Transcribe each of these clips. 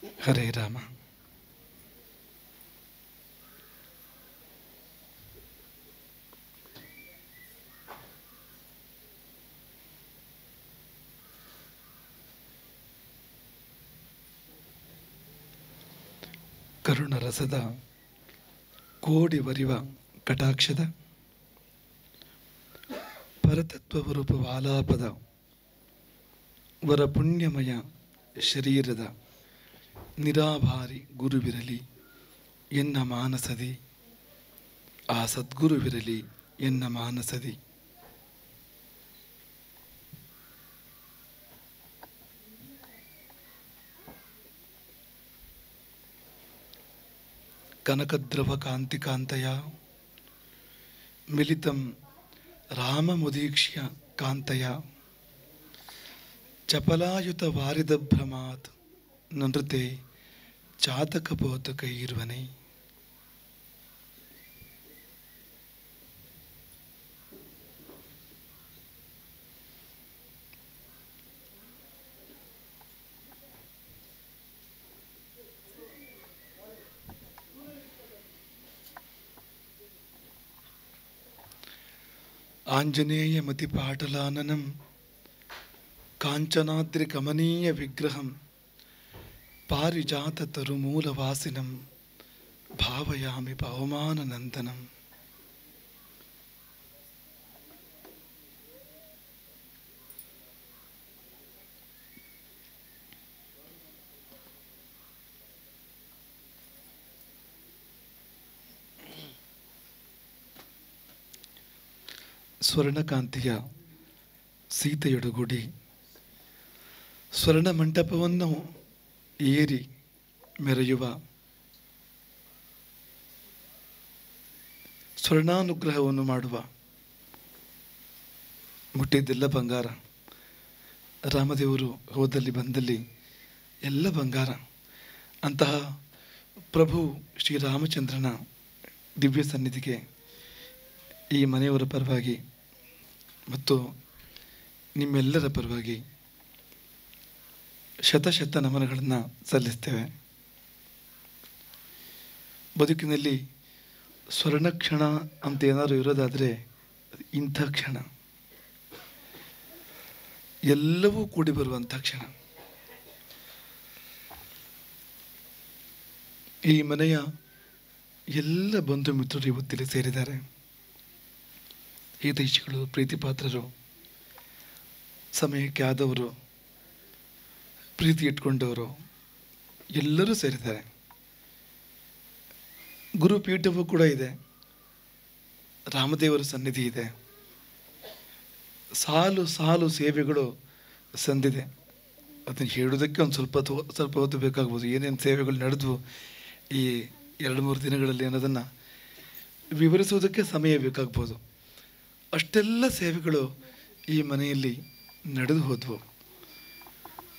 ಹರೇ ರಾಮ. ಕರುಣರಸದ ಕೋಡಿ ವರಿವ ಕಟಾಕ್ಷದ ಪರತತ್ವರೂಪ ಆಲಾಪದ ವರ ಪುಣ್ಯಮಯ ಶರೀರದ ನಿರಾಭಾರಿ ಗುರುವಿರಲಿ ಎನ್ನ ಮಾನಸದಿ, ಆ ಸದ್ಗುರುವಿರಲಿ ಎನ್ನ ಮಾನಸದಿ. ಕನಕದ್ರವ ಕಾಂತಿಕಾಂತಯ ಮಿಲಿತಂ ರಾಮಮುದೀಕ್ಷ್ಯ ಕಾಂತಯ ಚಪಲಾಯುತ ವಾರಿದ ಭ್ರಮಾತ್ ನೃತೆ ಚಾತಕಬೋಧಕೈರ್ವನೇ. ಆಂಜನೇಯ ಮತಿಪಾಟಲಾನನಂ ಕಾಂಚನಾದ್ರಿ ಕಮನೀಯ ವಿಗ್ರಹಂ ಪಾರಿಜಾತ ತರುಮೂಲವಾಸಿನಂ ಭಾವಯಾಮಿ ಪವಮಾನನಂದನಂ. ಸ್ವರ್ಣಕಾಂತಿಯ ಸೀತೆಯೊಡಗೂಡಿ ಸ್ವರ್ಣ ಮಂಟಪವನ್ನು ಏರಿ ಮೆರೆಯುವ ಸ್ವರ್ಣಾನುಗ್ರಹವನ್ನು ಮಾಡುವ ಮುಟ್ಟಿದ್ದೆಲ್ಲ ಬಂಗಾರ. ರಾಮದೇವರು ಹೋದಲ್ಲಿ ಬಂದಲ್ಲಿ ಎಲ್ಲ ಬಂಗಾರ. ಅಂತಹ ಪ್ರಭು ಶ್ರೀರಾಮಚಂದ್ರನ ದಿವ್ಯ ಸನ್ನಿಧಿಗೆ ಈ ಮನೆಯವರ ಪರವಾಗಿ ಮತ್ತು ನಿಮ್ಮೆಲ್ಲರ ಪರವಾಗಿ ಶತಶತ ನಮನಗಳನ್ನು ಸಲ್ಲಿಸ್ತೇವೆ. ಬದುಕಿನಲ್ಲಿ ಸ್ವರ್ಣಕ್ಷಣ ಅಂತ ಏನಾದರೂ ಇರೋದಾದರೆ ಇಂಥ ಕ್ಷಣ, ಎಲ್ಲವೂ ಕೂಡಿ ಬರುವಂಥ ಕ್ಷಣ. ಈ ಮನೆಯ ಎಲ್ಲ ಬಂಧು ಮಿತ್ರರು ಇವತ್ತಿಲ್ಲಿ ಸೇರಿದ್ದಾರೆ. ಹಿತೈಷಿಗಳು, ಪ್ರೀತಿಪಾತ್ರರು, ಸಮಯಕ್ಕೆ ಆದವರು, ಪ್ರೀತಿ ಇಟ್ಕೊಂಡವರು ಎಲ್ಲರೂ ಸೇರಿದ್ದಾರೆ. ಗುರುಪೀಠವೂ ಕೂಡ ಇದೆ, ರಾಮದೇವರ ಸನ್ನಿಧಿ ಇದೆ, ಸಾಲು ಸಾಲು ಸೇವೆಗಳು ಸಂದಿದೆ. ಅದನ್ನು ಹೇಳೋದಕ್ಕೆ ಒಂದು ಸ್ವಲ್ಪ ಹೊತ್ತು ಬೇಕಾಗ್ಬೋದು. ಏನೇನು ಸೇವೆಗಳು ನಡೆದವು ಈ 2-3 ದಿನಗಳಲ್ಲಿ ಅನ್ನೋದನ್ನು ವಿವರಿಸೋದಕ್ಕೆ ಸಮಯ ಬೇಕಾಗ್ಬೋದು. ಅಷ್ಟೆಲ್ಲ ಸೇವೆಗಳು ಈ ಮನೆಯಲ್ಲಿ ನಡೆದು ಹೋದವು.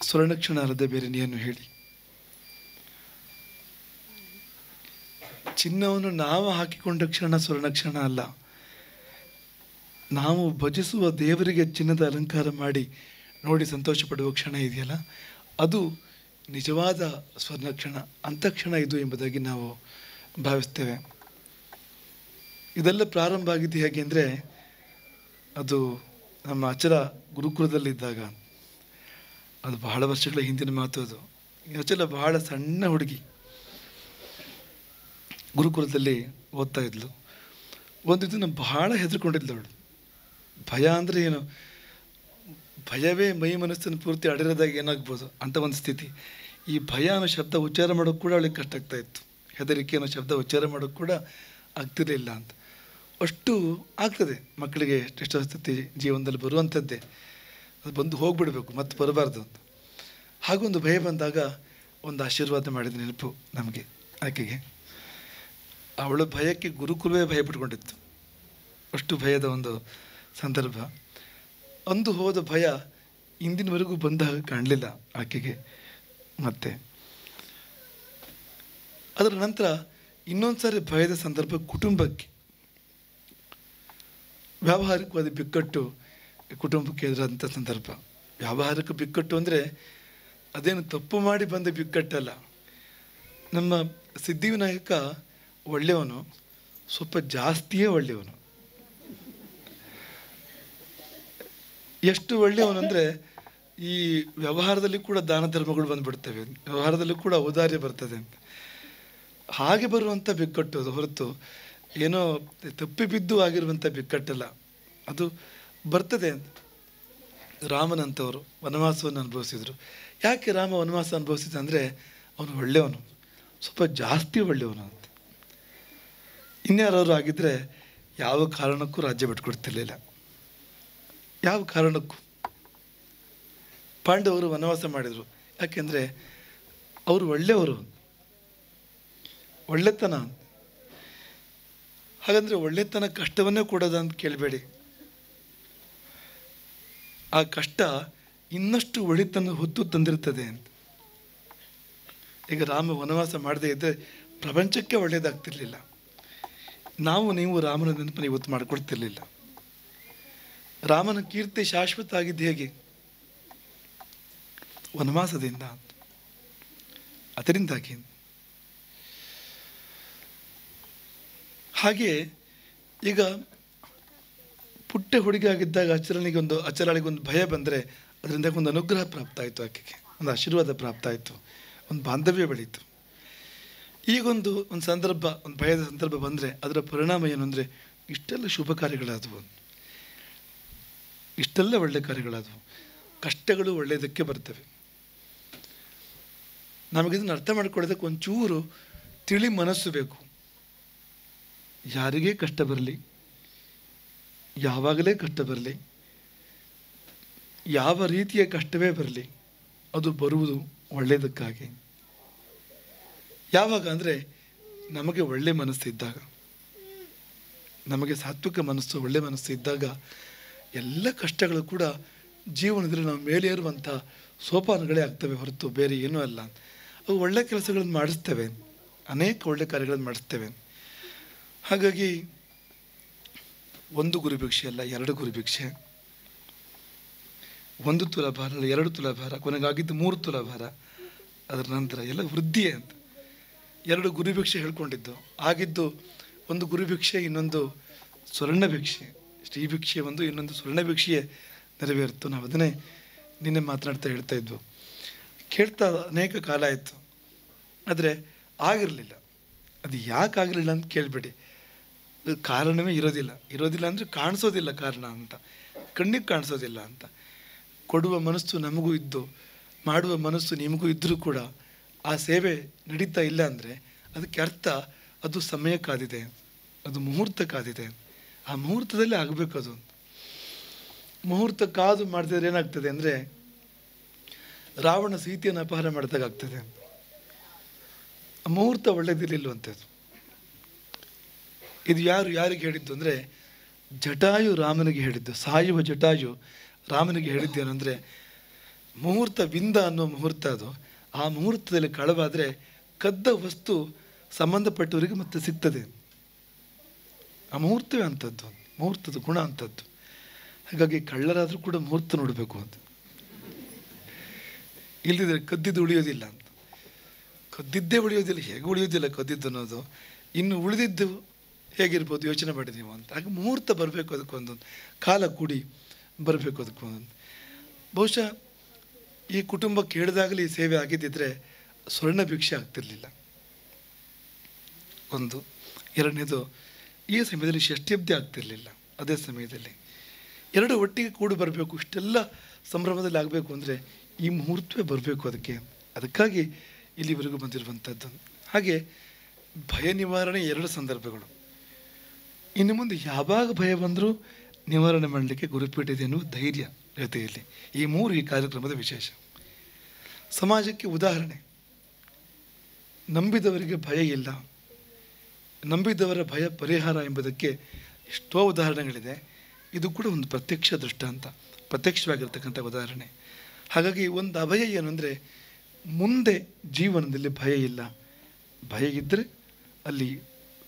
ಸ್ವರ್ಣಕ್ಷಣ ಅಲ್ಲದೆ ಬೇರೆ ನೀನು ಹೇಳಿ. ಚಿನ್ನವನ್ನು ನಾವು ಹಾಕಿಕೊಂಡ ಕ್ಷಣ ಸ್ವರ್ಣಕ್ಷಣ ಅಲ್ಲ. ನಾವು ಭಜಿಸುವ ದೇವರಿಗೆ ಚಿನ್ನದ ಅಲಂಕಾರ ಮಾಡಿ ನೋಡಿ ಸಂತೋಷ ಪಡುವ ಕ್ಷಣ ಇದೆಯಲ್ಲ, ಅದು ನಿಜವಾದ ಸ್ವರ್ಣಕ್ಷಣ. ಅಂಥ ಕ್ಷಣ ಇದು ಎಂಬುದಾಗಿ ನಾವು ಭಾವಿಸ್ತೇವೆ. ಇದೆಲ್ಲ ಪ್ರಾರಂಭ ಆಗಿದ್ದು ಹೇಗೆ ಅಂದರೆ, ಅದು ನಮ್ಮ ಅಚಲ ಗುರುಕುಲದಲ್ಲಿದ್ದಾಗ. ಅದು ಬಹಳ ವರ್ಷಗಳ ಹಿಂದಿನ ಮಾತು. ಅದು ಅಚಲ ಬಹಳ ಸಣ್ಣ ಹುಡುಗಿ, ಗುರುಕುಲದಲ್ಲಿ ಓದ್ತಾ ಇದ್ಲು. ಒಂದು ದಿನ ಬಹಳ ಹೆದರ್ಕೊಂಡಿದ್ಲು ಅವಳು. ಭಯ ಅಂದರೆ ಏನು, ಭಯವೇ ಮೈ ಮನಸ್ಸನ್ನು ಪೂರ್ತಿ ಅಡಿರೋದಾಗ ಏನಾಗ್ಬೋದು ಅಂತ ಒಂದು ಸ್ಥಿತಿ. ಈ ಭಯ ಅನ್ನೋ ಶಬ್ದ ಉಚ್ಚಾರ ಮಾಡೋಕ್ಕೆ ಕೂಡ ಅವಳಿಗೆ ಕಷ್ಟ ಆಗ್ತಾ ಇತ್ತು. ಹೆದರಿಕೆ ಅನ್ನೋ ಶಬ್ದ ಉಚ್ಚಾರ ಮಾಡೋಕ್ಕೆ ಕೂಡ ಆಗ್ತಿರಲಿಲ್ಲ ಅಂತ. ಅಷ್ಟು ಆಗ್ತದೆ ಮಕ್ಕಳಿಗೆ. ಎಷ್ಟೋ ಸ್ಥಿತಿ ಜೀವನದಲ್ಲಿ ಬರುವಂಥದ್ದೇ, ಅದು ಬಂದು ಹೋಗ್ಬಿಡ್ಬೇಕು, ಮತ್ತೆ ಬರಬಾರ್ದು ಅಂತ. ಹಾಗೊಂದು ಭಯ ಬಂದಾಗ ಒಂದು ಆಶೀರ್ವಾದ ಮಾಡಿದ ನೆನಪು ನಮಗೆ ಆಕೆಗೆ. ಅವಳ ಭಯಕ್ಕೆ ಗುರುಕುಲವೇ ಭಯ ಪಟ್ಕೊಂಡಿತ್ತು. ಅಷ್ಟು ಭಯದ ಒಂದು ಸಂದರ್ಭ. ಅಂದು ಹೋದ ಭಯ ಇಂದಿನವರೆಗೂ ಬಂದಾಗ ಕಾಣಲಿಲ್ಲ ಆಕೆಗೆ. ಮತ್ತೆ ಅದರ ನಂತರ ಇನ್ನೊಂದು ಸಾರಿ ಭಯದ ಸಂದರ್ಭ ಕುಟುಂಬಕ್ಕೆ, ವ್ಯಾವಹಾರಿಕವಾದ ಬಿಕ್ಕಟ್ಟು ಕುಟುಂಬಕ್ಕೆ ಎದುರಾದಂಥ ಸಂದರ್ಭ. ವ್ಯಾವಹಾರಿಕ ಬಿಕ್ಕಟ್ಟು ಅಂದರೆ ಅದೇನು ತಪ್ಪು ಮಾಡಿ ಬಂದ ಬಿಕ್ಕಟ್ಟಲ್ಲ, ನಮ್ಮ ಸಿದ್ಧಿವಿನಾಯಕ ಒಳ್ಳೆಯವನು, ಸ್ವಲ್ಪ ಜಾಸ್ತಿಯೇ ಒಳ್ಳೆಯವನು. ಎಷ್ಟು ಒಳ್ಳೆಯವನು ಅಂದರೆ ಈ ವ್ಯವಹಾರದಲ್ಲಿ ಕೂಡ ದಾನ ಧರ್ಮಗಳು ಬಂದುಬಿಡ್ತವೆ, ವ್ಯವಹಾರದಲ್ಲೂ ಕೂಡ ಔದಾರ್ಯ ಬರ್ತದೆ ಅಂತ. ಹಾಗೆ ಬರುವಂಥ ಬಿಕ್ಕಟ್ಟು ಅದು ಹೊರತು ಏನೋ ತಪ್ಪಿ ಬಿದ್ದು ಆಗಿರುವಂಥ ಬಿಕ್ಕಟ್ಟಲ್ಲ, ಅದು ಬರ್ತದೆ ಅಂತ. ರಾಮನಂಥವರು ವನವಾಸವನ್ನು ಅನುಭವಿಸಿದರು. ಯಾಕೆ ರಾಮ ವನವಾಸ ಅನುಭವಿಸಿದ ಅಂದರೆ ಅವನು ಒಳ್ಳೆಯವನು, ಸ್ವಲ್ಪ ಜಾಸ್ತಿ ಒಳ್ಳೆಯವನು ಅಂತ. ಇನ್ಯಾರವರು ಆಗಿದ್ದರೆ ಯಾವ ಕಾರಣಕ್ಕೂ ರಾಜ್ಯ ಬಿಟ್ಕೊಡ್ತಿರ್ಲಿಲ್ಲ, ಯಾವ ಕಾರಣಕ್ಕೂ. ಪಾಂಡವರು ವನವಾಸ ಮಾಡಿದರು, ಯಾಕೆಂದರೆ ಅವರು ಒಳ್ಳೆಯವರು, ಒಳ್ಳೆತನ. ಹಾಗಂದರೆ ಒಳ್ಳೆತನ ಕಷ್ಟವನ್ನೇ ಕೊಡೋದ ಅಂತ ಕೇಳಬೇಡಿ. ಆ ಕಷ್ಟ ಇನ್ನಷ್ಟು ಒಳಿತನ್ನು ಹೊತ್ತು ತಂದಿರ್ತದೆ ಅಂತ. ಈಗ ರಾಮ ವನವಾಸ ಮಾಡದೇ ಇದ್ದರೆ ಪ್ರಪಂಚಕ್ಕೆ ಒಳ್ಳೆಯದಾಗ್ತಿರ್ಲಿಲ್ಲ. ನೀವು ರಾಮನ ನೆನಪನ್ನು ಇವತ್ತು ಮಾಡಿಕೊಡ್ತಿರ್ಲಿಲ್ಲ. ರಾಮನ ಕೀರ್ತಿ ಶಾಶ್ವತ ಆಗಿದ್ದು ಹೇಗೆ? ವನವಾಸದಿಂದ. ಅದರಿಂದಾಗಿ ಹಾಗೆ ಈಗ ಪುಟ್ಟ ಹುಡುಗಿ ಆಗಿದ್ದಾಗ ಅಚರಳಿಗೊಂದು ಭಯ ಬಂದರೆ ಅದರಿಂದ ಒಂದು ಅನುಗ್ರಹ ಪ್ರಾಪ್ತ ಆಯಿತು, ಆಕೆಗೆ ಒಂದು ಆಶೀರ್ವಾದ ಪ್ರಾಪ್ತ ಆಯಿತು, ಒಂದು ಬಾಂಧವ್ಯ ಬೆಳೀತು. ಈಗೊಂದು ಸಂದರ್ಭ, ಒಂದು ಭಯದ ಸಂದರ್ಭ ಬಂದರೆ ಅದರ ಪರಿಣಾಮ ಏನು ಅಂದರೆ ಇಷ್ಟೆಲ್ಲ ಶುಭ ಕಾರ್ಯಗಳಾದವು, ಇಷ್ಟೆಲ್ಲ ಒಳ್ಳೆ ಕಾರ್ಯಗಳಾದವು. ಕಷ್ಟಗಳು ಒಳ್ಳೆಯದಕ್ಕೆ ಬರ್ತವೆ. ನಮಗಿದನ್ನು ಅರ್ಥ ಮಾಡ್ಕೊಳ್ಳೋದಕ್ಕೆ ಒಂಚೂರು ತಿಳಿ ಮನಸ್ಸು ಬೇಕು. ಯಾರಿಗೇ ಕಷ್ಟ ಬರಲಿ, ಯಾವಾಗಲೇ ಕಷ್ಟ ಬರಲಿ, ಯಾವ ರೀತಿಯ ಕಷ್ಟವೇ ಬರಲಿ, ಅದು ಬರುವುದು ಒಳ್ಳೆಯದಕ್ಕಾಗಿ. ಯಾವಾಗ ಅಂದರೆ ನಮಗೆ ಒಳ್ಳೆ ಮನಸ್ಸು ಇದ್ದಾಗ, ನಮಗೆ ಸಾತ್ವಿಕ ಮನಸ್ಸು, ಒಳ್ಳೆ ಮನಸ್ಸು ಇದ್ದಾಗ ಎಲ್ಲ ಕಷ್ಟಗಳು ಕೂಡ ಜೀವನದಲ್ಲಿ ನಾವು ಮೇಲೇರುವಂಥ ಸೋಪಾನಗಳೇ ಆಗ್ತವೆ ಹೊರತು ಬೇರೆ ಏನೂ ಅಲ್ಲ. ಅವು ಒಳ್ಳೆ ಕೆಲಸಗಳನ್ನು ಮಾಡಿಸ್ತೇವೆ, ಅನೇಕ ಒಳ್ಳೆ ಕಾರ್ಯಗಳನ್ನು ಮಾಡಿಸ್ತೇವೆ. ಹಾಗಾಗಿ ಒಂದು ಗುರುಭಿಕ್ಷೆ ಅಲ್ಲ, 2 ಗುರುಭಿಕ್ಷೆ, 1 ತುಲಾಭಾರ ಅಲ್ಲ, 2 ತುಲಾಭಾರ, ಕೊನೆಗಾಗಿದ್ದು 3 ತುಲಾಭಾರ, ಅದರ ನಂತರ ಎಲ್ಲ ವೃದ್ಧಿಯೇ ಅಂತ 2 ಗುರುಭಿಕ್ಷೆ ಹೇಳ್ಕೊಂಡಿದ್ದು. ಆಗಿದ್ದು ಒಂದು ಗುರುಭಿಕ್ಷೆ, ಇನ್ನೊಂದು ಸ್ವರ್ಣ ಭಿಕ್ಷೆ, ಶ್ರೀಭಿಕ್ಷೆ ಒಂದು, ಇನ್ನೊಂದು ಸ್ವರ್ಣ ಭಿಕ್ಷೆಯೇ ನೆರವೇರಿತು. ನಾವು ಅದನ್ನೇ ನಿನ್ನೆ ಮಾತನಾಡ್ತಾ ಹೇಳ್ತಾ ಇದ್ವು. ಕೇಳ್ತಾ ಅನೇಕ ಕಾಲ ಆಯಿತು, ಆದರೆ ಆಗಿರಲಿಲ್ಲ. ಅದು ಯಾಕೆ ಆಗಲಿಲ್ಲ ಅಂತ ಕೇಳಬೇಡಿ, ಕಾರಣವೇ ಇರೋದಿಲ್ಲ ಅಂದರೆ ಕಾಣಿಸೋದಿಲ್ಲ ಕಾರಣ ಅಂತ, ಕಣ್ಣಿಗೆ ಕಾಣಿಸೋದಿಲ್ಲ ಅಂತ. ಕೊಡುವ ಮನಸ್ಸು ನಮಗೂ ಇದ್ದು, ಮಾಡುವ ಮನಸ್ಸು ನಿಮಗೂ ಇದ್ದರೂ ಕೂಡ ಆ ಸೇವೆ ನಡೀತಾ ಇಲ್ಲ ಅಂದರೆ ಅದಕ್ಕೆ ಅರ್ಥ ಅದು ಸಮಯ ಕಾದಿದೆ, ಅದು ಮುಹೂರ್ತ ಕಾದಿದೆ. ಆ ಮುಹೂರ್ತದಲ್ಲಿ ಆಗಬೇಕು. ಅದು ಮುಹೂರ್ತ ಕಾದು ಮಾಡಿದ್ರೆ ಏನಾಗ್ತದೆ ಅಂದರೆ ರಾವಣ ಸೀತೆಯನ್ನು ಅಪಹಾರ ಮಾಡಿದಾಗ ಆಗ್ತದೆ. ಆ ಮುಹೂರ್ತ ಒಳ್ಳೆಯದಿರಲಿಲ್ಲವಂಥದ್ದು. ಇದು ಯಾರಿಗೆ ಹೇಳಿದ್ದು ಅಂದರೆ ಜಟಾಯು ರಾಮನಿಗೆ ಹೇಳಿದ್ದು. ಸಾಯುವ ಜಟಾಯು ರಾಮನಿಗೆ ಹೇಳಿದ್ದೇನೆಂದರೆ ಮುಹೂರ್ತ ವಿಂದ ಅನ್ನೋ ಮುಹೂರ್ತ ಅದು. ಆ ಮುಹೂರ್ತದಲ್ಲಿ ಕಳವಾದರೆ ಕದ್ದ ವಸ್ತು ಸಂಬಂಧಪಟ್ಟವರಿಗೆ ಮತ್ತೆ ಸಿಗ್ತದೆ. ಆ ಮುಹೂರ್ತವೇ ಅಂಥದ್ದು, ಮುಹೂರ್ತದ ಗುಣ ಅಂಥದ್ದು. ಹಾಗಾಗಿ ಕಳ್ಳರಾದರೂ ಕೂಡ ಮುಹೂರ್ತ ನೋಡಬೇಕು ಅಂತ, ಇಲ್ಲದಿದ್ದರೆ ಕದ್ದಿದ್ದು ಉಳಿಯೋದಿಲ್ಲ ಅಂತ. ಕದ್ದಿದ್ದೇ ಉಳಿಯೋದಿಲ್ಲ, ಹೇಗೆ ಉಳಿಯೋದಿಲ್ಲ ಕದ್ದಿದ್ದು ಅನ್ನೋದು. ಇನ್ನು ಉಳಿದಿದ್ದು ಹೇಗಿರ್ಬೋದು ಯೋಚನೆ ಮಾಡಿ ನೀವು ಅಂತ. ಹಾಗೆ ಮುಹೂರ್ತ ಬರಬೇಕು, ಅದಕ್ಕೊಂದೊಂದು ಕಾಲ ಕೂಡಿ ಬರಬೇಕು, ಅದಕ್ಕೊಂದೊಂದು. ಬಹುಶಃ ಈ ಕುಟುಂಬ ಕೇಳಿದಾಗಲೇ ಈ ಸೇವೆ ಆಗಿದ್ದಿದ್ರೆ ಸ್ವರ್ಣ ಭಿಕ್ಷೆ ಆಗ್ತಿರಲಿಲ್ಲ. ಒಂದು. ಎರಡನೇದು, ಈ ಸಮಯದಲ್ಲಿ ಷಷ್ಠ್ಯಬ್ದಿ ಆಗ್ತಿರಲಿಲ್ಲ. ಅದೇ ಸಮಯದಲ್ಲಿ 2 ಒಟ್ಟಿಗೆ ಕೂಡಿ ಬರಬೇಕು. ಇಷ್ಟೆಲ್ಲ ಸಂಭ್ರಮದಲ್ಲಿ ಆಗಬೇಕು ಅಂದರೆ ಈ ಮುಹೂರ್ತವೇ ಬರಬೇಕು ಅದಕ್ಕಾಗಿ ಇಲ್ಲಿವರೆಗೂ ಬಂದಿರುವಂಥದ್ದು. ಹಾಗೆ ಭಯ ನಿವಾರಣೆ 2 ಸಂದರ್ಭಗಳು. ಇನ್ನು ಮುಂದೆ ಯಾವಾಗ ಭಯ ಬಂದರೂ ನಿವಾರಣೆ ಮಾಡಲಿಕ್ಕೆ ಗುರುಪೀಠ ಇದೆ ಅನ್ನುವ ಧೈರ್ಯ ಜೊತೆಯಲ್ಲಿ. ಈ 3 ಈ ಕಾರ್ಯಕ್ರಮದ ವಿಶೇಷ. ಸಮಾಜಕ್ಕೆ ಉದಾಹರಣೆ, ನಂಬಿದವರಿಗೆ ಭಯ ಇಲ್ಲ, ನಂಬಿದವರ ಭಯ ಪರಿಹಾರ ಎಂಬುದಕ್ಕೆ ಎಷ್ಟೋ ಉದಾಹರಣೆಗಳಿದೆ. ಇದು ಕೂಡ ಒಂದು ಪ್ರತ್ಯಕ್ಷ ದೃಷ್ಟಾಂತ, ಪ್ರತ್ಯಕ್ಷವಾಗಿರ್ತಕ್ಕಂಥ ಉದಾಹರಣೆ. ಹಾಗಾಗಿ ಒಂದು ಅಭಯ ಏನು ಅಂದರೆ ಮುಂದೆ ಜೀವನದಲ್ಲಿ ಭಯ ಇಲ್ಲ. ಭಯ ಇದ್ದರೆ ಅಲ್ಲಿ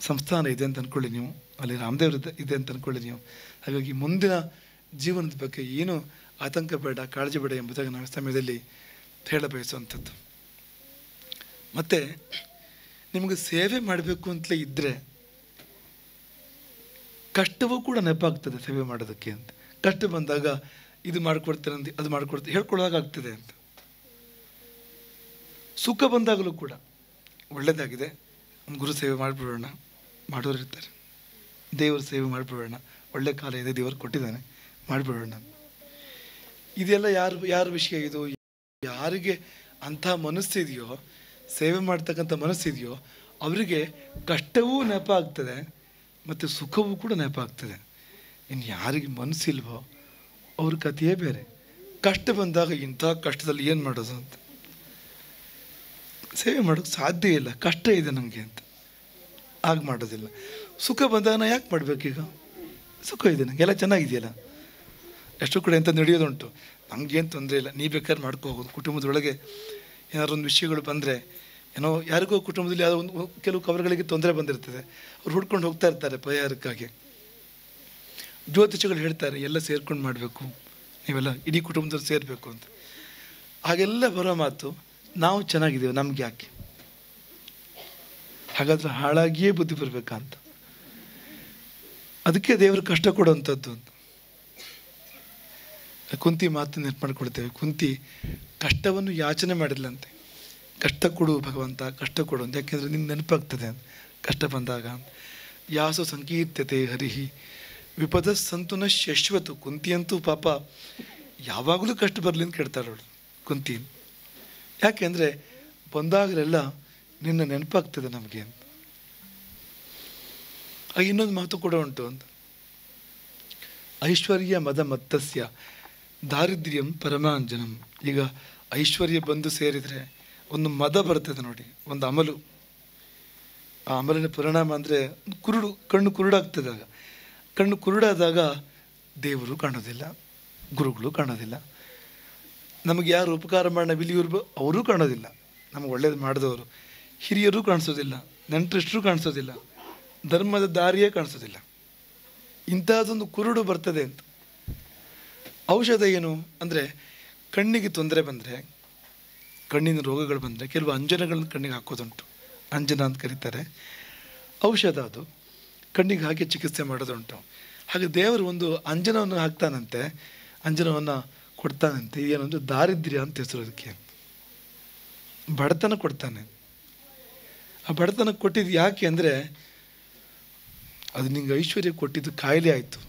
ಸಂಸ್ಥಾನ ಇದೆ ಅಂತ ಅಂದ್ಕೊಳ್ಳಿ ನೀವು, ಅಲ್ಲಿ ರಾಮದೇವ್ರ ಇದೆ ಅಂತ ಅಂದ್ಕೊಳ್ಳಿ ನೀವು. ಹಾಗಾಗಿ ಮುಂದಿನ ಜೀವನದ ಬಗ್ಗೆ ಏನೂ ಆತಂಕ ಬೇಡ, ಕಾಳಜಿ ಬೇಡ ಎಂಬುದಾಗಿ ನಾವು ಸಮಯದಲ್ಲಿ ಹೇಳ ಬಯಸುವಂಥದ್ದು. ಮತ್ತು ನಿಮಗೆ ಸೇವೆ ಮಾಡಬೇಕು ಅಂತಲೇ ಇದ್ದರೆ ಕಷ್ಟವೂ ಕೂಡ ನೆನಪಾಗ್ತದೆ ಸೇವೆ ಮಾಡೋದಕ್ಕೆ ಅಂತ. ಕಷ್ಟ ಬಂದಾಗ ಇದು ಮಾಡಿಕೊಡ್ತೇನೆ ಅಂತ, ಅದು ಮಾಡಿಕೊಡ್ತೇನೆ ಹೇಳ್ಕೊಳ್ಳೋದಾಗ್ತದೆ ಅಂತ. ಸುಖ ಬಂದಾಗಲೂ ಕೂಡ ಒಳ್ಳೆಯದಾಗಿದೆ, ಗುರು ಸೇವೆ ಮಾಡಿಬಿಡೋಣ, ಮಾಡೋರು ಇರ್ತಾರೆ, ದೇವರ ಸೇವೆ ಮಾಡಿಬಿಡೋಣ, ಒಳ್ಳೆ ಕಾಲ ಇದೆ, ದೇವರು ಕೊಟ್ಟಿದ್ದಾನೆ, ಮಾಡಿಬಿಡೋಣ. ಇದೆಲ್ಲ ಯಾರ ವಿಷಯ ಇದು? ಯಾರಿಗೆ ಅಂಥ ಮನಸ್ಸಿದೆಯೋ, ಸೇವೆ ಮಾಡ್ತಕ್ಕಂಥ ಮನಸ್ಸಿದೆಯೋ ಅವರಿಗೆ ಕಷ್ಟವೂ ನೆಪ ಆಗ್ತದೆ ಮತ್ತು ಸುಖವೂ ಕೂಡ ನೆಪ ಆಗ್ತದೆ. ಇನ್ನು ಯಾರಿಗೆ ಮನಸ್ಸಿಲ್ವೋ ಅವ್ರ ಕಥೆಯೇ ಬೇರೆ. ಕಷ್ಟ ಬಂದಾಗ ಇಂಥ ಕಷ್ಟದಲ್ಲಿ ಏನು ಮಾಡೋದು ಅಂತ ಸೇವೆ ಮಾಡೋಕ್ಕೆ ಸಾಧ್ಯ ಇಲ್ಲ, ಕಷ್ಟ ಇದೆ ನನಗೆ ಅಂತ ಆಗ ಮಾಡೋದಿಲ್ಲ. ಸುಖ ಬಂದಾಗ ನಾ ಯಾಕೆ ಮಾಡಬೇಕೀಗ? ಸುಖ ಇದೆ ನನಗೆ, ಎಲ್ಲ ಚೆನ್ನಾಗಿದೆಯಲ್ಲ. ಎಷ್ಟೋ ಕಡೆ ಅಂತ ನಡೆಯೋದುಂಟು, ನಮಗೇನು ತೊಂದರೆ ಇಲ್ಲ, ನೀ ಬೇಕಾದ್ರೆ ಮಾಡ್ಕೋಬೋದು. ಕುಟುಂಬದೊಳಗೆ ಏನಾದ್ರು ಒಂದು ವಿಷಯಗಳು ಬಂದರೆ, ಏನೋ ಯಾರಿಗೋ ಕುಟುಂಬದಲ್ಲಿ ಯಾವುದೋ ಒಂದು ಕೆಲವು ಕವರ್ಗಳಿಗೆ ತೊಂದರೆ ಬಂದಿರ್ತದೆ, ಅವ್ರು ಹುಡ್ಕೊಂಡು ಹೋಗ್ತಾ ಇರ್ತಾರೆ ಪರಿಹಾರಕ್ಕಾಗಿ. ಜ್ಯೋತಿಷಿಗಳು ಹೇಳ್ತಾರೆ ಎಲ್ಲ ಸೇರ್ಕೊಂಡು ಮಾಡಬೇಕು, ನೀವೆಲ್ಲ ಇಡೀ ಕುಟುಂಬದವ್ರು ಸೇರಬೇಕು ಅಂತ. ಹಾಗೆಲ್ಲ ಬರೋ ಮಾತು, ನಾವು ಚೆನ್ನಾಗಿದ್ದೇವೆ ನಮ್ಗೆ ಯಾಕೆ? ಹಾಗಾದ್ರೆ ಹಾಳಾಗಿಯೇ ಬುದ್ಧಿ ಬರಬೇಕಂತ. ಅದಕ್ಕೆ ದೇವರು ಕಷ್ಟ ಕೊಡುವಂಥದ್ದು ಅಂತ. ಕುಂತಿ ಮಾತನ್ನು ನೆನಪು ಮಾಡಿಕೊಡ್ತೇವೆ. ಕುಂತಿ ಕಷ್ಟವನ್ನು ಯಾಚನೆ ಮಾಡಿದ್ಲಂತೆ. ಕಷ್ಟ ಕೊಡು ಭಗವಂತ, ಕಷ್ಟ ಕೊಡು ಅಂತ. ಯಾಕೆಂದರೆ ನಿಮ್ಗೆ ನೆನಪಾಗ್ತದೆ ಅಂತ ಕಷ್ಟ ಬಂದಾಗ. ಯಾಸು ಸಂಕೀರ್ತ್ಯತೆ ಹರಿಹಿ ವಿಪದ ಸಂತುನ ಶಶ್ವತು. ಕುಂತಿಯಂತೂ ಪಾಪ ಯಾವಾಗಲೂ ಕಷ್ಟ ಬರಲಿ ಅಂತ ಕೇಳ್ತಾಳವಳು ಕುಂತಿ. ಯಾಕೆಂದರೆ ಬಂದಾಗಲೆಲ್ಲ ನಿನ್ನ ನೆನಪಾಗ್ತದೆ ನಮಗೆ ಅಂತ. ಆಗ ಇನ್ನೊಂದು ಮಾತು ಕೂಡ ಉಂಟು ಅಂತ. ಐಶ್ವರ್ಯ ಮದ ಮತ್ತಸ್ಯ ದಾರಿದ್ರ್ಯಂ ಪರಮಾಂಜನಂ. ಈಗ ಐಶ್ವರ್ಯ ಬಂದು ಸೇರಿದರೆ ಒಂದು ಮದ ಬರ್ತದೆ ನೋಡಿ, ಒಂದು ಅಮಲು. ಆ ಅಮಲಿನ ಪರಿಣಾಮ ಅಂದರೆ ಕಣ್ಣು ಕುರುಡಾಗ್ತದೆ. ಆಗ ಕಣ್ಣು ಕುರುಡಾದಾಗ ದೇವರು ಕಾಣೋದಿಲ್ಲ, ಗುರುಗಳು ಕಾಣೋದಿಲ್ಲ, ನಮಗೆ ಯಾರು ಉಪಕಾರ ಮಾಡೋಣ ವಿಲಿಯವರು ಅವರೂ ಕಾಣೋದಿಲ್ಲ, ನಮಗೆ ಒಳ್ಳೇದು ಮಾಡಿದವರು ಹಿರಿಯರೂ ಕಾಣಿಸೋದಿಲ್ಲ, ನೆಂಟರಿಷ್ಟರೂ ಕಾಣಿಸೋದಿಲ್ಲ, ಧರ್ಮದ ದಾರಿಯೇ ಕಾಣಿಸೋದಿಲ್ಲ. ಇಂಥದ್ದೊಂದು ಕುರುಡು ಬರ್ತದೆ ಅಂತ. ಔಷಧ ಏನು ಅಂದರೆ, ಕಣ್ಣಿಗೆ ತೊಂದರೆ ಬಂದರೆ, ಕಣ್ಣಿನ ರೋಗಗಳು ಬಂದರೆ ಕೆಲವು ಅಂಜನಗಳನ್ನ ಕಣ್ಣಿಗೆ ಹಾಕೋದುಂಟು, ಅಂಜನ ಅಂತ ಕರೀತಾರೆ. ಔಷಧ ಅದು ಕಣ್ಣಿಗೆ ಹಾಕಿ ಚಿಕಿತ್ಸೆ ಮಾಡೋದುಂಟು. ಹಾಗೆ ದೇವರು ಒಂದು ಅಂಜನವನ್ನು ಹಾಕ್ತಾನಂತೆ, ಅಂಜನವನ್ನು ಕೊಡ್ತಾನಂತೆ. ಏನೊಂದು ದಾರಿದ್ರ್ಯ ಅಂತ ಹೆಸರು ಅದಕ್ಕೆ. ಬಡತನ ಕೊಡ್ತಾನೆ. ಆ ಬಡತನ ಕೊಟ್ಟಿದ್ದು ಯಾಕೆ ಅಂದರೆ, ಅದು ನಿಂಗೆ ಐಶ್ವರ್ಯ ಕೊಟ್ಟಿದ್ದು ಕಾಯಿಲೆ ಆಯಿತು,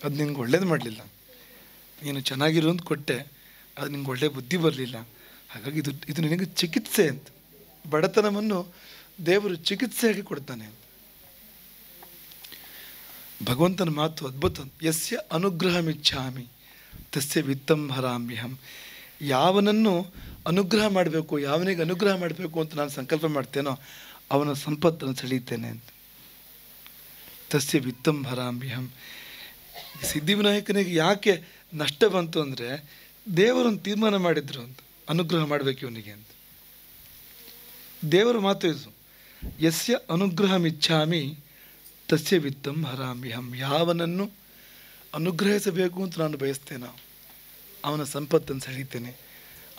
ಅದು ನಿಂಗೆ ಒಳ್ಳೇದು ಮಾಡಲಿಲ್ಲ. ನೀನು ಚೆನ್ನಾಗಿರು ಅಂತ ಕೊಟ್ಟೆ, ಅದು ನಿಂಗೆ ಒಳ್ಳೆಯ ಬುದ್ಧಿ ಬರಲಿಲ್ಲ. ಹಾಗಾಗಿ ಇದು ನಿನಗೆ ಚಿಕಿತ್ಸೆ ಅಂತ. ಬಡತನವನ್ನು ದೇವರು ಚಿಕಿತ್ಸೆಯಾಗಿ ಕೊಡ್ತಾನೆ. ಭಗವಂತನ ಮಾತು ಅದ್ಭುತ. ಯಸ್ಯ ಅನುಗ್ರಹಮಿಚ್ಛಾಮಿ ತಸ್ಯ ವಿತ್ತಂ ಹರಾಮ್ಯಹಂ. ಯಾವನನ್ನು ಅನುಗ್ರಹ ಮಾಡಬೇಕು, ಯಾವನಿಗೆ ಅನುಗ್ರಹ ಮಾಡಬೇಕು ಅಂತ ನಾನು ಸಂಕಲ್ಪ ಮಾಡ್ತೇನೋ ಅವನ ಸಂಪತ್ತನ್ನು ಸೆಳೀತೇನೆ ಅಂತ. ತಸ್ಯ ವಿತ್ತಂ ಹರಾಮ್ಯಹಂ. ಸಿದ್ಧಿವಿನಾಯಕನಿಗೆ ಯಾಕೆ ನಷ್ಟ ಬಂತು ಅಂದರೆ, ದೇವರನ್ನು ತೀರ್ಮಾನ ಮಾಡಿದ್ರು ಅಂತ, ಅನುಗ್ರಹ ಮಾಡಬೇಕು ಇವನಿಗೆ ಅಂತ. ದೇವರ ಮಾತು ಇದು. ಯಸ್ಯ ಅನುಗ್ರಹಮಿಚ್ಛಾಮಿ ತಸ್ಯ ವಿತ್ತಂ ಹರಾಮ್ಯಹಂ. ಯಾವನನ್ನು ಅನುಗ್ರಹಿಸಬೇಕು ಅಂತ ನಾನು ಬಯಸ್ತೇನೋ ಅವನ ಸಂಪತ್ತನ್ನು ಸೆಳೀತೇನೆ,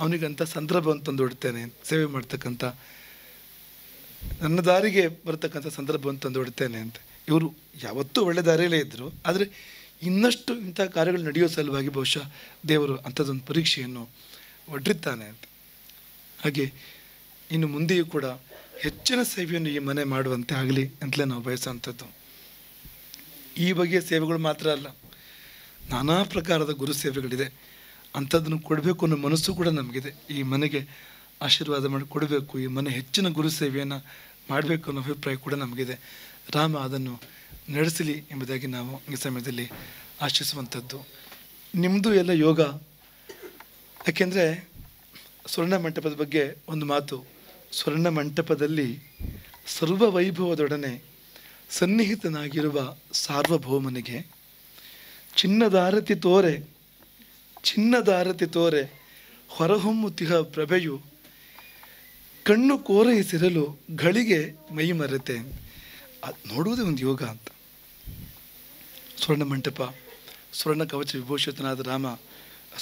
ಅವನಿಗಂಥ ಸಂದರ್ಭವನ್ನು ತಂದುಕೊಡ್ತೇನೆ. ಸೇವೆ ಮಾಡ್ತಕ್ಕಂಥ, ನನ್ನ ದಾರಿಗೆ ಬರ್ತಕ್ಕಂಥ ಸಂದರ್ಭವನ್ನು ತಂದುಕೊಡ್ತೇನೆ ಅಂತ. ಇವರು ಯಾವತ್ತೂ ಒಳ್ಳೆ ದಾರಿಯಲ್ಲೇ ಇದ್ದರು, ಆದರೆ ಇನ್ನಷ್ಟು ಇಂಥ ಕಾರ್ಯಗಳು ನಡೆಯೋ ಸಲುವಾಗಿ ಬಹುಶಃ ದೇವರು ಅಂಥದ್ದೊಂದು ಪರೀಕ್ಷೆಯನ್ನು ಒಡ್ಡಿರ್ತಾನೆ ಅಂತ. ಹಾಗೆ ಇನ್ನು ಮುಂದೆಯೂ ಕೂಡ ಹೆಚ್ಚಿನ ಸೇವೆಯನ್ನು ಈ ಮನೆ ಮಾಡುವಂತೆ ಆಗಲಿ ಅಂತಲೇ ನಾವು ಬಯಸುವಂಥದ್ದು. ಈ ಬಗೆಯ ಸೇವೆಗಳು ಮಾತ್ರ ಅಲ್ಲ, ನಾನಾ ಪ್ರಕಾರದ ಗುರು ಸೇವೆಗಳಿದೆ. ಅಂಥದ್ದನ್ನು ಕೊಡಬೇಕು ಅನ್ನೋ ಮನಸ್ಸು ಕೂಡ ನಮಗಿದೆ. ಈ ಮನೆಗೆ ಆಶೀರ್ವಾದ ಮಾಡಿ ಕೊಡಬೇಕು, ಈ ಮನೆ ಹೆಚ್ಚಿನ ಗುರು ಸೇವೆಯನ್ನು ಮಾಡಬೇಕು ಅನ್ನೋ ಅಭಿಪ್ರಾಯ ಕೂಡ ನಮಗಿದೆ. ರಾಮ ಅದನ್ನು ನಡೆಸಲಿ ಎಂಬುದಾಗಿ ನಾವು ಈ ಸಮಯದಲ್ಲಿ ಆಶಿಸುವಂಥದ್ದು. ನಿಮ್ಮದು ಎಲ್ಲ ಯೋಗ. ಯಾಕೆಂದರೆ ಸ್ವರ್ಣ ಮಂಟಪದ ಬಗ್ಗೆ ಒಂದು ಮಾತು. ಸ್ವರ್ಣ ಮಂಟಪದಲ್ಲಿ ಸರ್ವವೈಭವದೊಡನೆ ಸನ್ನಿಹಿತನಾಗಿರುವ ಸಾರ್ವಭೌಮನಿಗೆ ಚಿನ್ನದಾರತಿ ತೋರೆ ಹೊರಹೊಮ್ಮುತಿಹ ಪ್ರಭೆಯು ಕಣ್ಣು ಕೋರೈಸಿರಲು ಗಳಿಗೆ ಮೈ ಮರೆತೆ. ಅದು ನೋಡುವುದೇ ಒಂದು ಯೋಗ ಅಂತ. ಸ್ವರ್ಣ ಮಂಟಪ, ಸ್ವರ್ಣ ಕವಚ ವಿಭೂಷಿತನಾದ ರಾಮ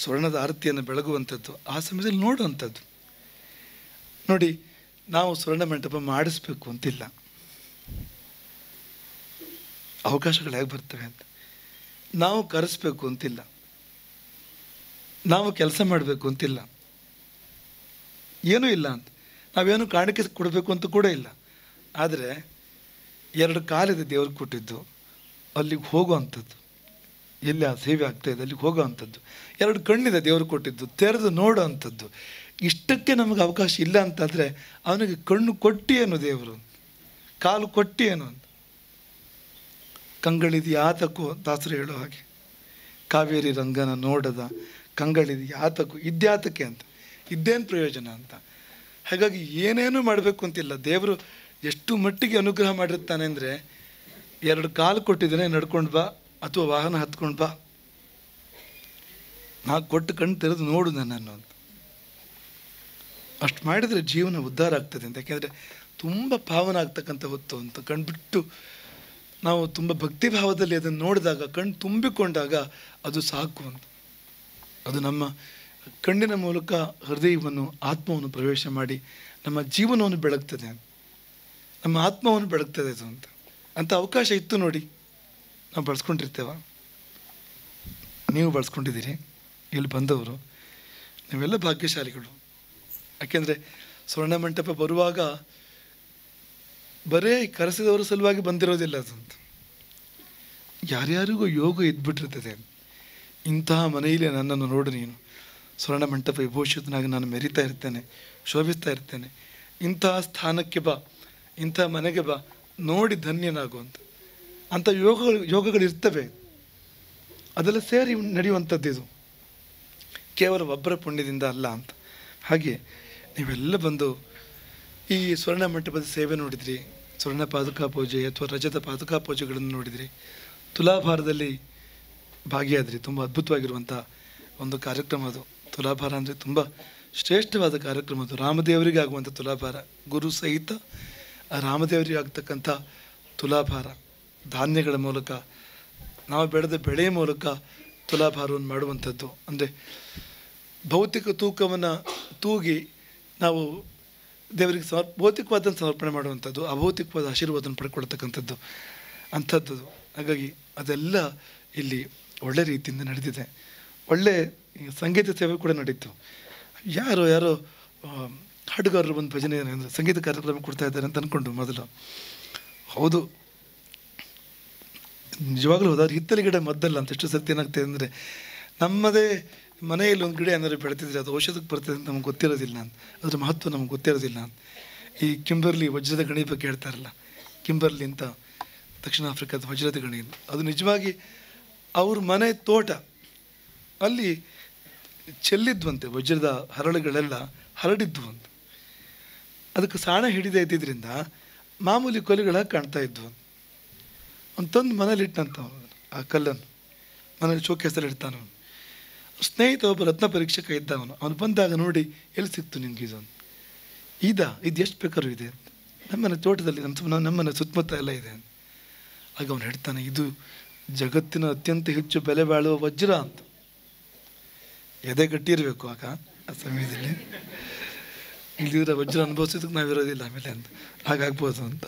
ಸ್ವರ್ಣದ ಆರತಿಯನ್ನು ಬೆಳಗುವಂಥದ್ದು, ಆ ಸಮಯದಲ್ಲಿ ನೋಡುವಂಥದ್ದು. ನೋಡಿ, ನಾವು ಸ್ವರ್ಣ ಮಂಟಪ ಮಾಡಿಸ್ಬೇಕು ಅಂತಿಲ್ಲ. ಅವಕಾಶಗಳು ಹೇಗೆ ಬರ್ತವೆ ಅಂತ. ನಾವು ಕರೆಸ್ಬೇಕು ಅಂತಿಲ್ಲ, ನಾವು ಕೆಲಸ ಮಾಡಬೇಕು ಅಂತಿಲ್ಲ, ಏನೂ ಇಲ್ಲ ಅಂತ. ನಾವೇನು ಕಾಣಿಕೆ ಕೊಡಬೇಕು ಅಂತ ಕೂಡ ಇಲ್ಲ. ಆದರೆ 2 ಕಾಲಿದೆ ದೇವ್ರಿಗೆ ಕೊಟ್ಟಿದ್ದು, ಅಲ್ಲಿಗೆ ಹೋಗೋ ಅಂಥದ್ದು, ಎಲ್ಲಿ ಆ ಸೇವೆ ಆಗ್ತಾಯಿದೆ ಅಲ್ಲಿಗೆ ಹೋಗೋ ಅಂಥದ್ದು. 2 ಕಣ್ಣಿದೆ ದೇವ್ರಿಗೆ ಕೊಟ್ಟಿದ್ದು, ತೆರೆದು ನೋಡೋ ಅಂಥದ್ದು. ಇಷ್ಟಕ್ಕೆ ನಮಗೆ ಅವಕಾಶ ಇಲ್ಲ ಅಂತಾದರೆ ಅವನಿಗೆ ಕಣ್ಣು ಕೊಟ್ಟಿ ಏನು ದೇವರು, ಕಾಲು ಕೊಟ್ಟಿ ಏನು ಅಂತ. ಕಂಗಳಿದು ಯಾತಕ್ಕೂ ದಾಸರು ಹೇಳೋ ಹಾಗೆ, ಕಾವೇರಿ ರಂಗನ ನೋಡದ ಕಂಗಳಿದು ಯಾತಕ್ಕೂ ಇದ್ಯಾತಕ್ಕೆ ಅಂತ, ಇದ್ದೇನು ಪ್ರಯೋಜನ ಅಂತ. ಹಾಗಾಗಿ ಏನೇನೂ ಮಾಡಬೇಕು ಅಂತಿಲ್ಲ. ದೇವರು ಎಷ್ಟು ಮಟ್ಟಿಗೆ ಅನುಗ್ರಹ ಮಾಡಿರ್ತಾನೆ ಅಂದರೆ, 2 ಕಾಲು ಕೊಟ್ಟಿದ್ದೇನೆ, ನಡ್ಕೊಂಡು ಬಾ ಅಥವಾ ವಾಹನ ಹತ್ಕೊಂಡು ಬಾ, ನಾ ಕೊಟ್ಟು ಕಣ್ಣು ತೆರೆದು ನೋಡು ನನ್ನನ್ನು ಅಂತ. ಅಷ್ಟು ಮಾಡಿದರೆ ಜೀವನ ಉದ್ಧಾರ ಆಗ್ತದೆ ಅಂತ. ಯಾಕೆಂದರೆ ತುಂಬ ಪಾವನ ಆಗ್ತಕ್ಕಂಥ ಹೊತ್ತು ಅಂತ ಕಂಡುಬಿಟ್ಟು ನಾವು ತುಂಬ ಭಕ್ತಿ ಭಾವದಲ್ಲಿ ಅದನ್ನು ನೋಡಿದಾಗ, ಕಣ್ಣು ತುಂಬಿಕೊಂಡಾಗ ಅದು ಸಾಕು ಅಂತ. ಅದು ನಮ್ಮ ಕಣ್ಣಿನ ಮೂಲಕ ಹೃದಯವನ್ನು, ಆತ್ಮವನ್ನು ಪ್ರವೇಶ ಮಾಡಿ ನಮ್ಮ ಜೀವನವನ್ನು ಬೆಳಗ್ತದೆ, ನಮ್ಮ ಆತ್ಮವನ್ನು ಬೆಳಗ್ತದೆ ಅದು ಅಂತ. ಅಂಥ ಅವಕಾಶ ಇತ್ತು ನೋಡಿ, ನಾವು ಬಳಸ್ಕೊಂಡಿರ್ತೇವ? ನೀವು ಬಳಸ್ಕೊಂಡಿದ್ದೀರಿ, ಇಲ್ಲಿ ಬಂದವರು ನೀವೆಲ್ಲ ಭಾಗ್ಯಶಾಲಿಗಳು. ಯಾಕೆಂದರೆ ಸ್ವರ್ಣ ಮಂಟಪ ಬರುವಾಗ ಬರೇ ಕರೆಸಿದವರ ಸಲುವಾಗಿ ಬಂದಿರೋದಿಲ್ಲ ಅದಂತ. ಯಾರ್ಯಾರಿಗೂ ಯೋಗ ಇದ್ಬಿಟ್ಟಿರ್ತದೆ. ಇಂತಹ ಮನೆಯಲ್ಲಿ ನನ್ನನ್ನು ನೋಡು ನೀನು, ಸ್ವರ್ಣ ಮಂಟಪ ವಿಭೂಷಿತನಾಗಿ ನಾನು ಮೆರಿತಾ ಇರ್ತೇನೆ, ಶೋಭಿಸ್ತಾ ಇರ್ತೇನೆ, ಇಂತಹ ಸ್ಥಾನಕ್ಕೆ ಬಾ, ಇಂಥ ಮನೆಗೆ ಬಾ, ನೋಡಿ ಧನ್ಯನಾಗು ಅಂತ. ಅಂಥ ಯೋಗಗಳಿರ್ತವೆ, ಅದೆಲ್ಲ ಸೇರಿ ನಡೆಯುವಂಥದ್ದು. ಇದು ಕೇವಲ ಒಬ್ಬರ ಪುಣ್ಯದಿಂದ ಅಲ್ಲ ಅಂತ. ಹಾಗೆ ನೀವೆಲ್ಲ ಬಂದು ಈ ಸ್ವರ್ಣ ಮಂಟಪದ ಸೇವೆ ನೋಡಿದ್ರಿ, ಸ್ವರ್ಣ ಪಾದುಕಾ ಪೂಜೆ ಅಥವಾ ರಜತ ಪಾದುಕಾ ಪೂಜೆಗಳನ್ನು ನೋಡಿದ್ರಿ, ತುಲಾಭಾರದಲ್ಲಿ ಭಾಗಿಯಾದ್ರಿ. ತುಂಬ ಅದ್ಭುತವಾಗಿರುವಂಥ ಒಂದು ಕಾರ್ಯಕ್ರಮ ಅದು. ತುಲಾಭಾರ ಅಂದರೆ ತುಂಬ ಶ್ರೇಷ್ಠವಾದ ಕಾರ್ಯಕ್ರಮ ಅದು. ರಾಮದೇವರಿಗೆ ಆಗುವಂಥ ತುಲಾಭಾರ, ಗುರು ಸಹಿತ ರಾಮದೇವರಿಗೆ ಆಗ್ತಕ್ಕಂಥ ತುಲಾಭಾರ. ಧಾನ್ಯಗಳ ಮೂಲಕ, ನಾವು ಬೆಳೆದ ಬೆಳೆಯ ಮೂಲಕ ತುಲಾಭಾರವನ್ನು ಮಾಡುವಂಥದ್ದು. ಅಂದರೆ ಭೌತಿಕ ತೂಕವನ್ನು ತೂಗಿ ನಾವು ದೇವರಿಗೆ ಭೌತಿಕವಾದನ್ನು ಸಮರ್ಪಣೆ ಮಾಡುವಂಥದ್ದು, ಅಭೌತಿಕವಾದ ಆಶೀರ್ವಾದವನ್ನು ಪಡ್ಕೊಳ್ತಕ್ಕಂಥದ್ದು ಅಂಥದ್ದು. ಹಾಗಾಗಿ ಅದೆಲ್ಲ ಇಲ್ಲಿ ಒಳ್ಳೆ ರೀತಿಯಿಂದ ನಡೆದಿದೆ. ಒಳ್ಳೆ ಸಂಗೀತ ಸೇವೆ ಕೂಡ ನಡೀತು. ಯಾರೋ ಹಾಡುಗಾರರು ಒಂದು ಭಜನೆ ಅಂದರೆ ಸಂಗೀತ ಕಾರ್ಯಕ್ರಮ ಕೊಡ್ತಾ ಇದ್ದಾರೆ ಅಂತ ಅಂದ್ಕೊಂಡು ಮೊದಲು. ಹೌದು, ನಿಜವಾಗ್ಲೂ ಹೋದಾದ್ರೆ ಹಿತ್ತಲ ಗಿಡ ಮದ್ದಲ್ಲ ಅಂತ. ಎಷ್ಟು ಸರ್ತಿ ಏನಾಗ್ತದೆ ಅಂದರೆ, ನಮ್ಮದೇ ಮನೆಯಲ್ಲಿ ಒಂದು ಗಿಡ ಏನಾದ್ರು ಬೆಳೆತಿದ್ರೆ ಅದು ಔಷಧಕ್ಕೆ ಬರ್ತದೆ ಅಂತ ನಮ್ಗೆ ಗೊತ್ತಿರೋದಿಲ್ಲ ಅಂತ, ಅದ್ರ ಮಹತ್ವ ನಮ್ಗೆ ಗೊತ್ತಿರೋದಿಲ್ಲ ಅಂತ. ಈ ಕಿಂಬರ್ಲಿ ವಜ್ರದ ಗಣಿ ಬಗ್ಗೆ ಹೇಳ್ತಾರಲ್ಲ, ಕಿಂಬರ್ಲಿ ಅಂತ ದಕ್ಷಿಣ ಆಫ್ರಿಕಾದ ವಜ್ರದ ಗಣಿ, ಅದು ನಿಜವಾಗಿ ಅವ್ರ ಮನೆ ತೋಟ, ಅಲ್ಲಿ ಚೆಲ್ಲಿದ್ವಂತೆ ವಜ್ರದ ಹರಳುಗಳೆಲ್ಲ ಹರಡಿದ್ವು ಅಂತ. ಅದಕ್ಕೆ ಸಾಣ ಹಿಡಿದೇ ಇದ್ದಿದ್ದರಿಂದ ಮಾಮೂಲಿ ಕೊಲೆಗಳಾಗಿ ಕಾಣ್ತಾ ಇದ್ವು. ಅವ್ನು ತಂದು ಮನೇಲಿ ಇಟ್ಟಂತ ಆ ಕಲ್ಲನ್ನು ಮನೇಲಿ ಶೋಕೇಸಲ್ಲಿ ಇಡ್ತಾನ. ಸ್ನೇಹಿತ ಒಬ್ಬ ರತ್ನ ಪರೀಕ್ಷಕ ಇದ್ದ, ಅವನು ಬಂದಾಗ ನೋಡಿ, ಎಲ್ಲಿ ಸಿಕ್ತು ನಿಮ್ಗೆ ಇದು? ಇದು ಎಷ್ಟು ಬೇಕಾದ್ರೂ ಇದೆ, ನಮ್ಮನೆ ತೋಟದಲ್ಲಿ ನಮ್ಮನೆ ಸುತ್ತಮುತ್ತ ಎಲ್ಲ ಇದೆ. ಆಗ ಅವನು ಹೇಳ್ತಾನೆ, ಇದು ಜಗತ್ತಿನ ಅತ್ಯಂತ ಹೆಚ್ಚು ಬೆಲೆ ಬಾಳುವ ವಜ್ರ ಅಂತ. ಎದೆ ಗಟ್ಟಿರಬೇಕು ಆಗ ಆ ಸಮಯದಲ್ಲಿ, ಇಲ್ಲಿದ್ರೆ ವಜ್ರ ಅನುಭವಿಸೋದಕ್ಕೆ ನಾವಿರೋದಿಲ್ಲ ಆಮೇಲೆ ಅಂತ, ಹಾಗಾಗ್ಬೋದು ಅಂತ.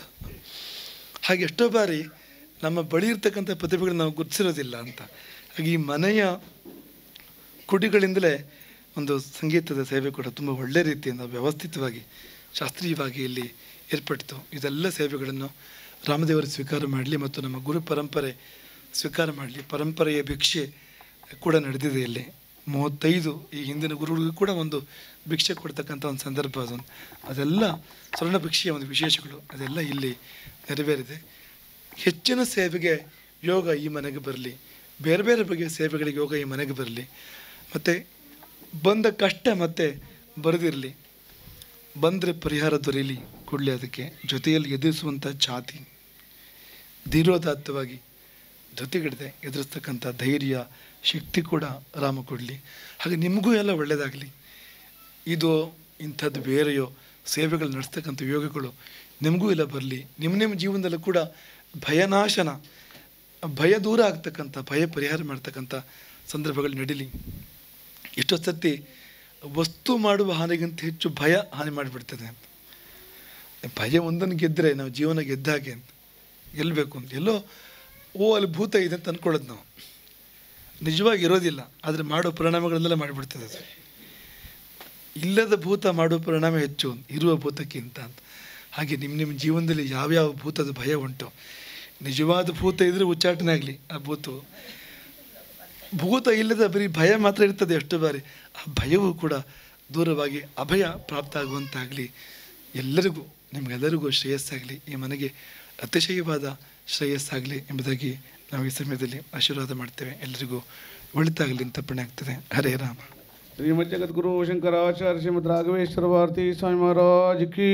ಹಾಗೆ ಎಷ್ಟೋ ಬಾರಿ ನಮ್ಮ ಬಳಿ ಇರ್ತಕ್ಕಂಥ ಪ್ರತಿಭೆಗಳನ್ನ ನಾವು ಗುರುತಿಸಿರೋದಿಲ್ಲ ಅಂತ. ಹಾಗೆ ಈ ಮನೆಯ ಕುಡಿಗಳಿಂದಲೇ ಒಂದು ಸಂಗೀತದ ಸೇವೆ ಕೂಡ ತುಂಬ ಒಳ್ಳೆ ರೀತಿಯಿಂದ ವ್ಯವಸ್ಥಿತವಾಗಿ ಶಾಸ್ತ್ರೀಯವಾಗಿ ಇಲ್ಲಿ ಏರ್ಪಟ್ಟಿತು. ಇದೆಲ್ಲ ಸೇವೆಗಳನ್ನು ರಾಮದೇವರು ಸ್ವೀಕಾರ ಮಾಡಲಿ ಮತ್ತು ನಮ್ಮ ಗುರು ಪರಂಪರೆ ಸ್ವೀಕಾರ ಮಾಡಲಿ. ಪರಂಪರೆಯ ಭಿಕ್ಷೆ ಕೂಡ ನಡೆದಿದೆ ಇಲ್ಲಿ. 35 ಈ ಹಿಂದಿನ ಗುರುಗಳಿಗೂ ಕೂಡ ಒಂದು ಭಿಕ್ಷೆ ಕೊಡ್ತಕ್ಕಂಥ ಒಂದು ಸಂದರ್ಭ ಅದು. ಅದೆಲ್ಲ ಸ್ವರ್ಣ ಭಿಕ್ಷೆಯ ಒಂದು ವಿಶೇಷಗಳು, ಅದೆಲ್ಲ ಇಲ್ಲಿ ನೆರವೇರಿದೆ. ಹೆಚ್ಚಿನ ಸೇವೆಗೆ ಯೋಗ ಈ ಮನೆಗೆ ಬರಲಿ, ಬೇರೆ ಬೇರೆ ಬಗೆಯ ಸೇವೆಗಳಿಗೆ ಯೋಗ ಈ ಮನೆಗೆ ಬರಲಿ. ಮತ್ತು ಬಂದ ಕಷ್ಟ ಮತ್ತೆ ಬರೆದಿರಲಿ, ಬಂದರೆ ಪರಿಹಾರ ದೊರೆಯಲಿ ಕೊಡಲಿ. ಅದಕ್ಕೆ ಜೊತೆಯಲ್ಲಿ ಎದುರಿಸುವಂಥ ಛಾತಿ ಧೀರೋದಾತ್ತವಾಗಿ ಜೊತೆಗಿಡದೆ ಎದುರಿಸ್ತಕ್ಕಂಥ ಧೈರ್ಯ ಶಕ್ತಿ ಕೂಡ ರಾಮ ಕೊಡಲಿ. ಹಾಗೆ ನಿಮಗೂ ಎಲ್ಲ ಒಳ್ಳೆಯದಾಗಲಿ. ಇದು ಇಂಥದ್ದು ಬೇರೆಯೋ ಸೇವೆಗಳು ನಡೆಸ್ತಕ್ಕಂಥ ಯೋಗಗಳು ನಿಮಗೂ ಎಲ್ಲ ಬರಲಿ. ನಿಮ್ಮ ಜೀವನದಲ್ಲೂ ಕೂಡ ಭಯನಾಶನ, ಭಯ ದೂರ ಆಗ್ತಕ್ಕಂಥ, ಭಯ ಪರಿಹಾರ ಮಾಡ್ತಕ್ಕಂಥ ಸಂದರ್ಭಗಳು ನಡೀಲಿ. ಎಷ್ಟೋ ಸರ್ತಿ ವಸ್ತು ಮಾಡುವ ಹಾನಿಗಿಂತ ಹೆಚ್ಚು ಭಯ ಹಾನಿ ಮಾಡಿಬಿಡ್ತದೆ ಅಂತ. ಭಯ ಒಂದನ್ನು ಗೆದ್ದರೆ ನಾವು ಜೀವನ ಗೆದ್ದ ಹಾಗೆ ಅಂತ, ಗೆಲ್ಲಬೇಕು ಅಂತ. ಎಲ್ಲೋ ಅಲ್ಲಿ ಭೂತ ಇದೆ ಅಂತ ಅಂದ್ಕೊಳ್ಳೋದು ನಾವು, ನಿಜವಾಗಿ ಇರೋದಿಲ್ಲ. ಆದರೆ ಮಾಡೋ ಪರಿಣಾಮಗಳನ್ನೆಲ್ಲ ಮಾಡಿಬಿಡ್ತದೆ ಅದು. ಇಲ್ಲದ ಭೂತ ಮಾಡುವ ಪರಿಣಾಮ ಹೆಚ್ಚು ಇರುವ ಭೂತಕ್ಕಿಂತ ಅಂತ. ಹಾಗೆ ನಿಮ್ಮ ಜೀವನದಲ್ಲಿ ಯಾವ್ಯಾವ ಭೂತದ ಭಯ ಉಂಟು, ನಿಜವಾದ ಭೂತ ಇದ್ದರೆ ಉಚ್ಚಾಟನೆ ಆಗಲಿ ಆ ಭೂತ ಇಲ್ಲದ ಬರೀ ಭಯ ಮಾತ್ರ ಇರ್ತದೆ ಎಷ್ಟೋ ಬಾರಿ. ಆ ಭಯವೂ ಕೂಡ ದೂರವಾಗಿ ಅಭಯ ಪ್ರಾಪ್ತ ಆಗುವಂತಾಗಲಿ. ಎಲ್ಲರಿಗೂ ನಿಮಗೆಲ್ಲರಿಗೂ ಶ್ರೇಯಸ್ಸಾಗಲಿ, ಈ ಮನೆಗೆ ಅತಿಶಯವಾದ ಶ್ರೇಯಸ್ಸಾಗಲಿ ಎಂಬುದಾಗಿ ನಾವು ಈ ಸಮಯದಲ್ಲಿ ಆಶೀರ್ವಾದ ಮಾಡ್ತೇವೆ. ಎಲ್ಲರಿಗೂ ಒಳಿತಾಗಲಿ ಅಂತ ಅರ್ಪಣೆ ಆಗ್ತದೆ. ಹರೇ ರಾಮ. ಶ್ರೀಮದ್ ಜಗದ್ಗುರು ಶಂಕರಾಚಾರ್ಯ ಶ್ರೀಮದ್ ರಾಘವೇಶ್ವರ ಭಾರತಿ ಸ್ವಾಮಿ ಮಹಾರಾಜ್ ಕೀ